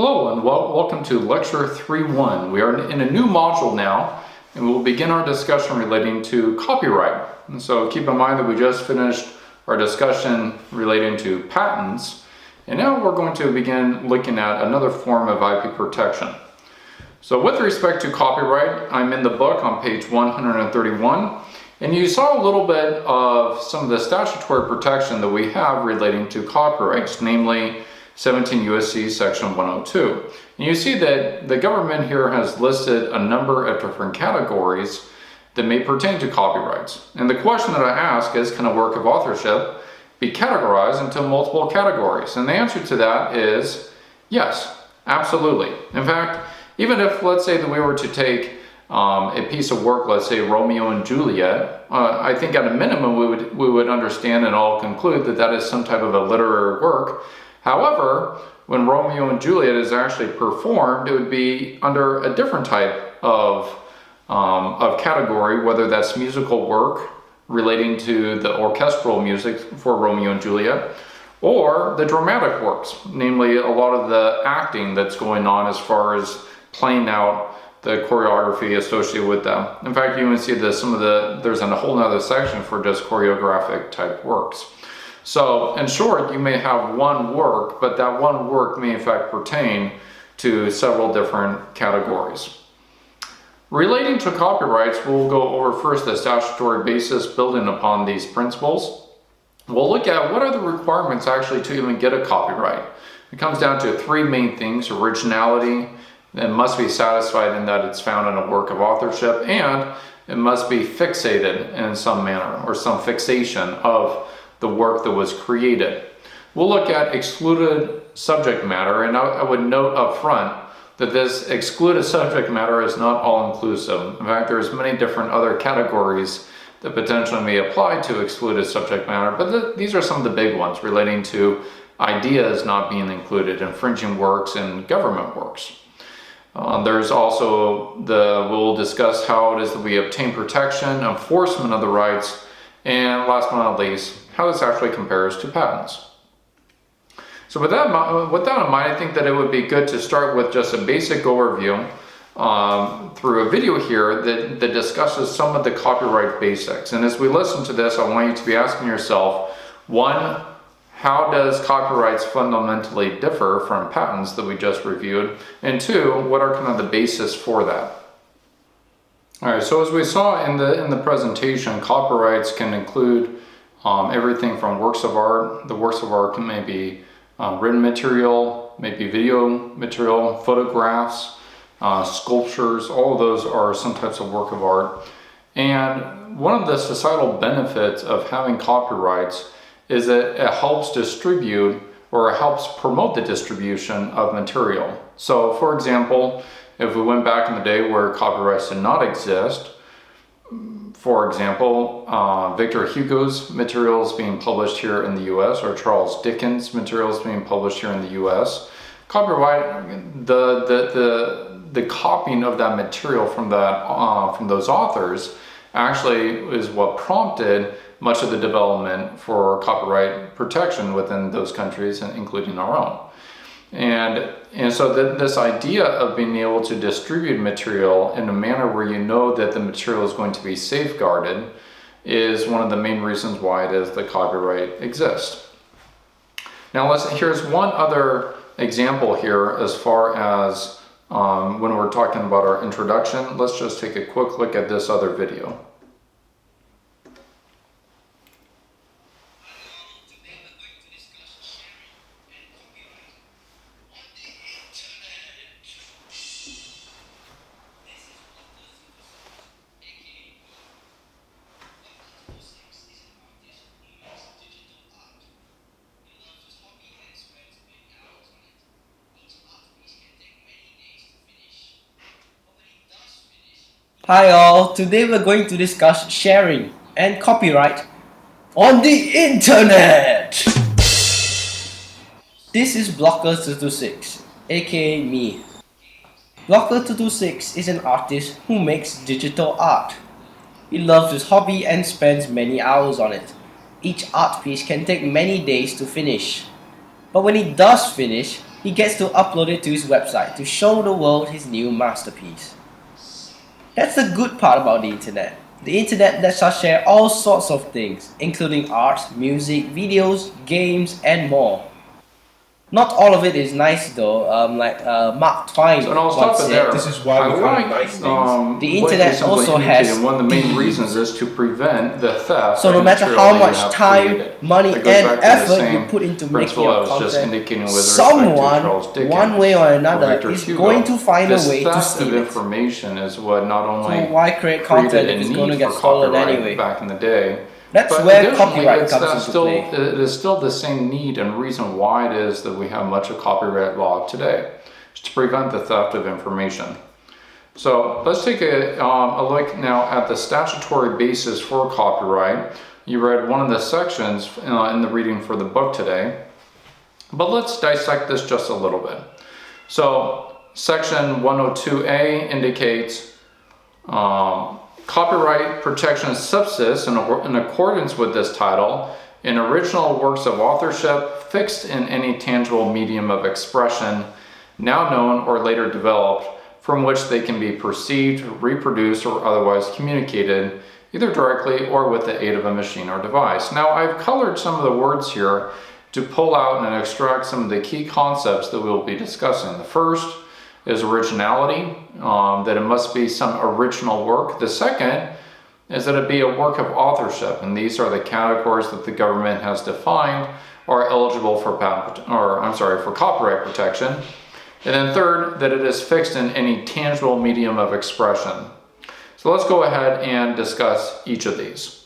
Hello and welcome to Lecture 3.1. We are in a new module now and we'll begin our discussion relating to copyright. And so keep in mind that we just finished our discussion relating to patents, and now we're going to begin looking at another form of IP protection. So with respect to copyright, I'm in the book on page 131, and you saw a little bit of some of the statutory protection that we have relating to copyrights, namely 17 U.S.C. section 102. And you see that the government here has listed a number of different categories that may pertain to copyrights. And the question that I ask is, can a work of authorship be categorized into multiple categories? And the answer to that is yes, absolutely. In fact, even if, let's say that we were to take a piece of work, let's say Romeo and Juliet, I think at a minimum we would understand and all conclude that that is some type of a literary work. However, when Romeo and Juliet is actually performed, it would be under a different type of category, whether that's musical work relating to the orchestral music for Romeo and Juliet, or the dramatic works, namely a lot of the acting that's going on as far as playing out the choreography associated with them. In fact, you even see there's a whole nother section for just choreographic type works. So, in short, you may have one work, but that one work may in fact pertain to several different categories. Relating to copyrights, we'll go over first the statutory basis building upon these principles. We'll look at what are the requirements actually to even get a copyright. It comes down to three main things: originality, it must be satisfied in that it's found in a work of authorship, and it must be fixated in some manner or some fixation of the work that was created. We'll look at excluded subject matter, and I would note up front that this excluded subject matter is not all-inclusive. In fact, there's many different other categories that potentially may apply to excluded subject matter, but these are some of the big ones relating to ideas not being included, infringing works, and government works. There's also we'll discuss how it is that we obtain protection, enforcement of the rights, and last but not least, how this actually compares to patents. So with that in mind, I think that it would be good to start with just a basic overview through a video here that discusses some of the copyright basics. And as we listen to this, I want you to be asking yourself, one, how does copyrights fundamentally differ from patents that we just reviewed? And two, what are kind of the basis for that? All right, so as we saw in the presentation, copyrights can include everything from works of art. The works of art may be written material, maybe video material, photographs, sculptures. All of those are some types of work of art. And one of the societal benefits of having copyrights is that it helps distribute, or it helps promote the distribution of material. So for example, if we went back in the day where copyrights did not exist, for example, Victor Hugo's materials being published here in the US, or Charles Dickens' materials being published here in the US, copyright, the copying of that material from those authors actually is what prompted much of the development for copyright protection within those countries, including our own. And so this idea of being able to distribute material in a manner where you know that the material is going to be safeguarded is one of the main reasons why it is that copyright exists. Now here's one other example here as far as when we're talking about our introduction. Let's just take a quick look at this other video. Hi all, today we're going to discuss sharing and copyright on the internet. This is Blocker226, aka me. Blocker226 is an artist who makes digital art. He loves his hobby and spends many hours on it. Each art piece can take many days to finish. But when he does finish, he gets to upload it to his website to show the world his new masterpiece. That's the good part about the internet. The internet lets us share all sorts of things, including art, music, videos, games, and more. Not all of it is nice though, like Mark Twain So, and I'll once stop it said. there. This is why we I call it like, nice things. The what you internet simply also indicated, has one of the main the- reasons is to prevent the theft. So of no matter material how that you much have time, created. money, It goes and back to the effort same you put into making principle I your was just content, indicating with respect to someone, Charles Dickens one way or or another, Victor is Hugo. going to find a This way to theft steal of it. information is what not only So why create created content a if it's need going to get for stolen copyright anyway? back in the day. That's But where additionally, copyright it's, comes into still, play. it is still the same need and reason why it is that we have much of copyright law today, is to prevent the theft of information. So let's take a look now at the statutory basis for copyright. You read one of the sections in the reading for the book today, but let's dissect this just a little bit. So section 102A indicates copyright protection subsists in accordance with this title in original works of authorship fixed in any tangible medium of expression now known or later developed from which they can be perceived, reproduced, or otherwise communicated either directly or with the aid of a machine or device. Now I've colored some of the words here to pull out and extract some of the key concepts that we'll be discussing. The first is originality, that it must be some original work. The second is that it be a work of authorship, and these are the categories that the government has defined are eligible for for copyright protection. And then third, that it is fixed in any tangible medium of expression. So let's go ahead and discuss each of these.